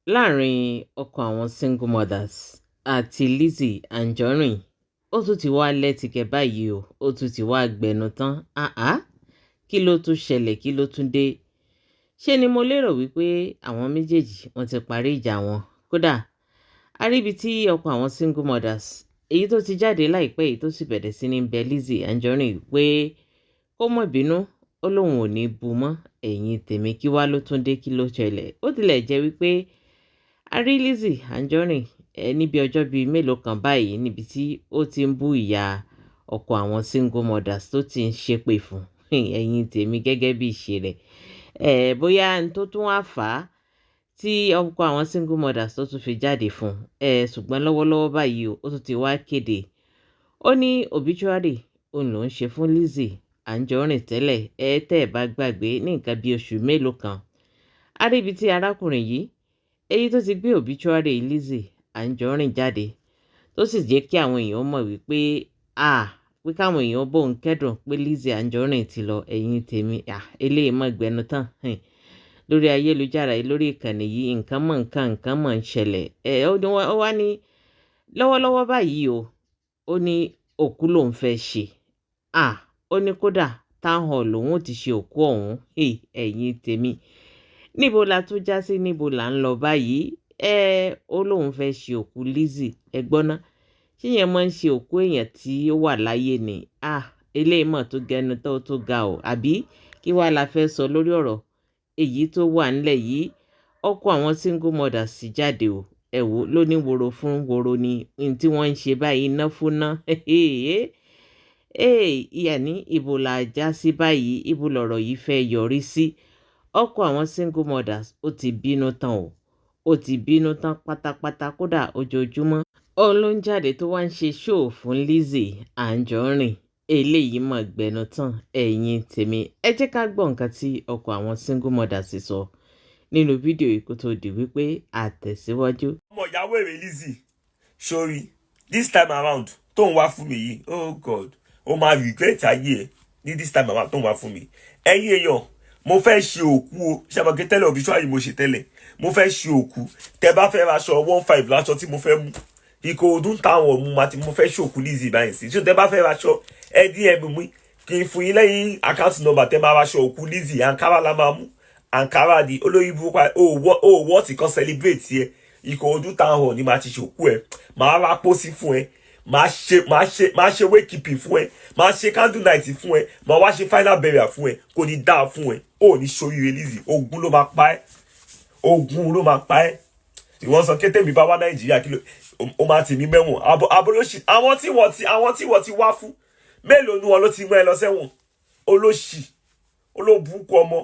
láàrin ọkọ àwọn single mothers àti Lizzy Anjorin ó tún ti wá lẹ́tìkẹ́ báyìí ó tún ti wá gbẹnu tán kí ló tún ṣẹlẹ̀ kí ló tún dé ṣé ni mo lérò wípé àwọn méjèèjì wọ́n ti parí ìjà wọn kódà aríbi tí ọkọ àwọn single mothers èyí tó ti jáde láìpẹ́ yìí tó sì bẹ̀rẹ̀ sí ní bẹ Lizzy Anjorin pé kó má bínú ó lóun ò ní bú mọ́ ẹ̀yìn tèmi kí wá ló tún dé kí ló ṣẹlẹ̀ ó tilẹ̀ jẹ́ wípé a rí Lizzy Anjorin níbi ọjọ́ bíi mélòó kan báyìí níbi tí ó ti ń bú ìyá ọkọ àwọn single mothers tó ti ń ṣépè fún ẹ̀yìn tèmi gẹ́gẹ́ bí ìṣe rẹ̀ bóyá n tó tún wá fà á tí ọkọ àwọn single mothers tó tún fi jáde fún ṣùgbọ́n lọ́wọ́lọ́wọ́ báyìí ó tún ti wá kéde ó ní obituary òun ló ń ṣe fún Lizzy Anjorin tẹ́lẹ̀ tẹ́ ẹ̀ bá gbàgbé ní nǹkan bíi oṣù mélòó kan a rí ibi tí arákùnrin yìí èyí tó ti gbé obituary Lizzy Anjorin jáde tó sì jẹ́ kí àwọn èèyàn mọ̀ wípé pé káwọn èèyàn bóun kẹ́dùn pé Lizzy Anjorin ti lọ ẹ̀yìn tèmi eléyìí mọ̀ gbẹnu tán lórí ayélujára yìí lórí ìkànnì yìí nǹkan mọ̀ ń ṣẹlẹ̀ ó wá ní lọ́wọ́lọ́wọ́ báyìí ó ní òkú lòun fẹ́ ṣe ó ní kódà town hall lòun ò ti ṣe òkú ọ̀hún ẹ̀yìn tèmi níbo la tún já sí níbo là ń lọ báyìí ó lóun fẹ́ ṣe òkú Lizzy gbọ́n ná ṣíyẹn máa ń ṣe òkú èèyàn tí ó wà láyé ni eléyìí mọ̀ tó gẹnu tó ga àbí kí wàá la fẹ́ sọ lórí ọ̀rọ̀ èyí tó wà ńlẹ̀ yìí ọkọ àwọn single mothers sì jáde ẹ̀wò lóní woro fún woro ni tí wọ́n ń ṣe báyìí ná fún ná ìyá ní ibo la já sí báyìí ibo lọ̀rọ̀ yìí fẹ́ yọrí sí ọkọ àwọn single mothers ó ti bínú tán ó ti bínú tán pátápátá kódà ojoojúmọ́ òun ló ń jáde tó wá ń ṣe ṣóò fún Lizzy Anjorin eléyìí mọ̀ gbẹnu tán ẹ̀yìn tèmi ẹ jẹ́ ká gbọ́ nǹkan tí ọkọ àwọn single mothers sọ nínú fídíò yìí kó tó di wípé àtẹ̀síwájú. ọmọ ìyàwó èrè Lizzy sórí this time around tó ń wá fún mi yìí oh God ó máa regret ayé ẹ ní this time around tó ń wá fún mi ẹ̀yin èèyàn mo fẹ́ ṣe òkú o ṣàbọ̀kẹ́ tẹ́lẹ̀ obituary mo ṣe tẹ́lẹ̀ mo fẹ́ ṣe òkú tẹ́ bá fẹ́ raṣọ 15 láṣọ tí mo fẹ́ mú Ìkòròdú táwọn ọmọ àti mo fẹ́ ṣòkú Lizzy báyìí sí ṣé tẹ́ bá fẹ́ raṣọ DM mi kí n fún yín lẹ́yìn account number tẹ́ máa raṣọ òkú Lizzy Ankara la máa mú Ankara di olóyìnbó pa ó wọ́ ti kan celebrate yẹ Ìkòròdú táwọn ni máa ti ṣòkú ẹ máa ra pósí fún ẹ máa ṣe wakekeeping fún ẹ máa ṣe candle night fún ẹ máa wá ṣe final burial fún ẹ kò ní dáa fún ẹ ó ní ṣoríire Lizzy ogun ló máa pa ẹ́ ogun ló máa pa ẹ́ ìwọ́n sọ kété mi bá wá Nàìjíríà kí ló ó máa tì mí mẹ́wọ̀n abolóṣì àwọn tí wọ́n ti wá fún mélòó ni wọn ló ti mú ẹ lọ sẹ́wọ̀n olóṣì olóbùkún ọmọ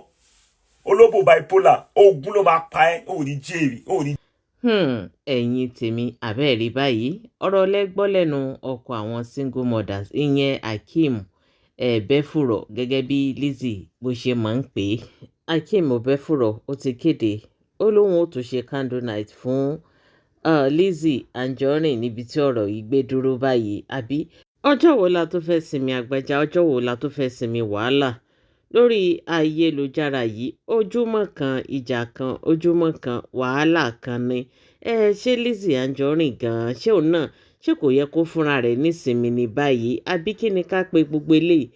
olóbò bipolar ogun ló máa pa ẹ́ ó ní jèrè ó ní. ẹ̀yin tèmi àbẹ́ẹ̀rí báyìí ọ̀rọ̀ lẹ́gbọ́ lẹ́nu ọkọ àwọn single mothers ìyẹn Akeem Bẹ́fùrọ̀ gẹ́gẹ́ bí Lizzy bó ṣe máa ń pè é Akeem Bẹ́fùrọ̀ ó ti kéde ó lóun ó tún ṣe candle night fún Lizzy Anjorin níbi tí ọ̀rọ̀ yìí gbé dúró báyìí àbí ọjọ́ wo la tó fẹ́ sinmi àgbàjá ọjọ́ wo la tó fẹ́ sinmi wàhálà lórí ayélujára yìí ojúmọ́ kan ìjà kan ojúmọ́ kan wàhálà kan ni ṣé Lizzy Anjorin gan-an ṣé òun náà ṣé kò yẹ kó fúnra rẹ̀ nísinmi ní báyìí àbí kí ni ká pe gbogbo eléyìí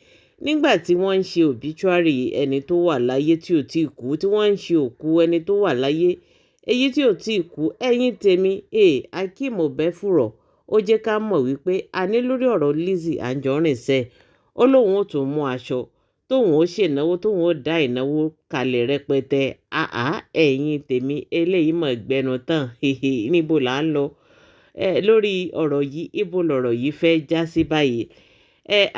nígbà tí wọ́n ń ṣe obituary ẹni tó wà láyé tí ò tí ì kú tí wọ́n ń ṣe òkú ẹni tó wà láyé èyí tí ò tí ì kú ẹ̀yin tèmi Akeem Bẹ́fùrọ̀ ó jẹ́ ká mọ̀ wípé a ní lórí ọ̀rọ̀ Lizzy Anjorin ó lóun ó tún mú aṣọ tóun ó ṣènáwó tóun ó dá ìnáwó kalẹ̀ rẹpẹtẹ ẹ̀yin tèmi eléyìí mọ̀ gbẹnu tán níbo là ń lọ lórí ọ̀rọ̀ yìí ibo lọ̀rọ̀ yìí fẹ́ já sí báyìí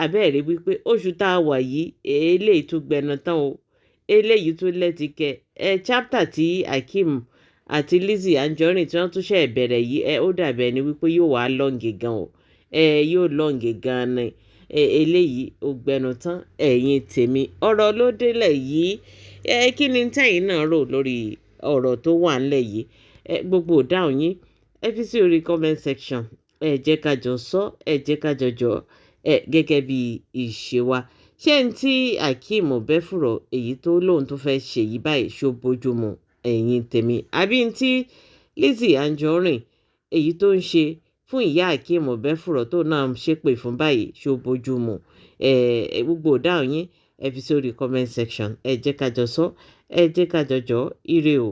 àbẹ́ẹ̀rí wípé oṣù tá a wà yìí eléyìí tún gbẹnu tán eléyìí tún lẹ́tìkẹ́ chapter tí Akeem àti Lizzy Anjorin tí wọ́n tún ṣe bẹ̀rẹ̀ yìí ó dàbẹ̀ ni wípé yóò wá lọ́ǹgì gan yóò lọ́ǹgì gan ni eléyìí ó gbẹnu tán ẹ̀yin tèmi ọ̀rọ̀ ló délẹ̀ yìí kí ni tẹ̀yin náà rò lórí ọ̀rọ̀ tó wà ńlẹ̀ yìí gbogbo ìdáhùn yín ẹ fi sí orí comment section ẹ jẹ́ ká jọ sọ ẹ jẹ́ ká jọjọ gẹ́gẹ́ bí ìṣe wa ṣé n tí Akeem Bẹ́fùrọ̀ èyí tó lóun tó fẹ́ ṣe yìí báyìí ṣó bójú mu ẹ̀yin tèmi àbí n tí Lizzy Anjorin èyí tó ń ṣe fún ìyá Akeem Ọbẹ̀fúrọ̀ tó náà ń ṣépè fún báyìí ṣó bójú mu gbogbo ìdáhùn yín ẹ fi sórí comment section ẹ jẹ́ ká jọ sọ ẹ jẹ́ ká jọ jọ ire o.